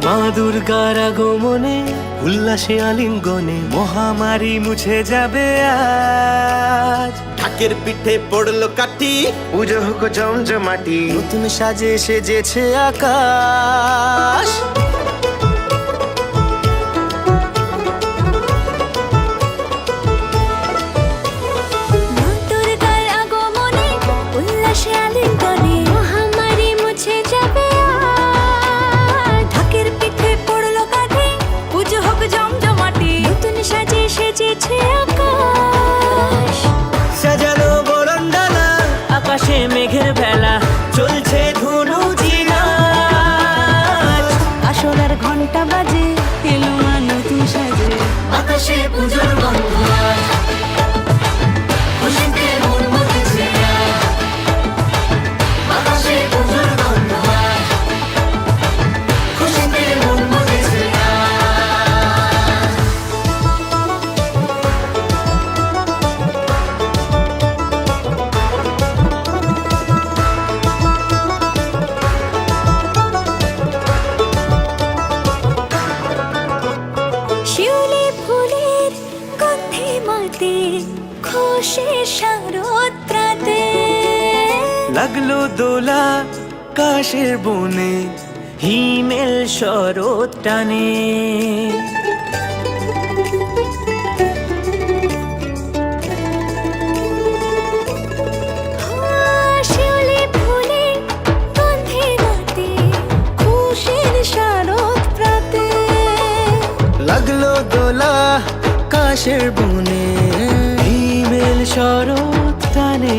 মা দুর্গার আগমনে উল্লাসে আলিঙ্গনে মহামারী মুছে যাবে আজ। ঢাকের পিঠে পড়লো কাঠি, পুজো হোক জমজমাটি, নতুন সাজে সেজেছে আকাশ। মা দুর্গার আগমনে উল্লাসে আলিঙ্গনে মহামারী মুছে যাবে আজ। ঢাকের পিঠে পড়লো কাঠি, পুজো হোক জমজমাটি, নতুন সাজে সেজেছে আকাশ। সাজানো বরণডালা, আকাশে মেঘের ভেলা, চলছে ধুনুচি নাচ। আসরের ঘন্টা বাজে, এলো মা নতুন সাজে, আকাশে পুজোর গন্ধ আজ, খুশিতে মন মতেছে আজ। আকাশে পুজোর গন্ধ আজ, খুশিতে মন মতেছে আজ। শিউলি ফুলের গন্ধে মাতে, খুশির শারদ প্রাতে। লাগলো দোলা কাশের বনে, হিমেল শরৎ টানে। শিউলি ফুলের গন্ধে মাতে, খুশির শারদ প্রাতে। লাগলো দোলা কাশের বনে, হিমেল শরৎ টানে।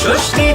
ষষ্ঠী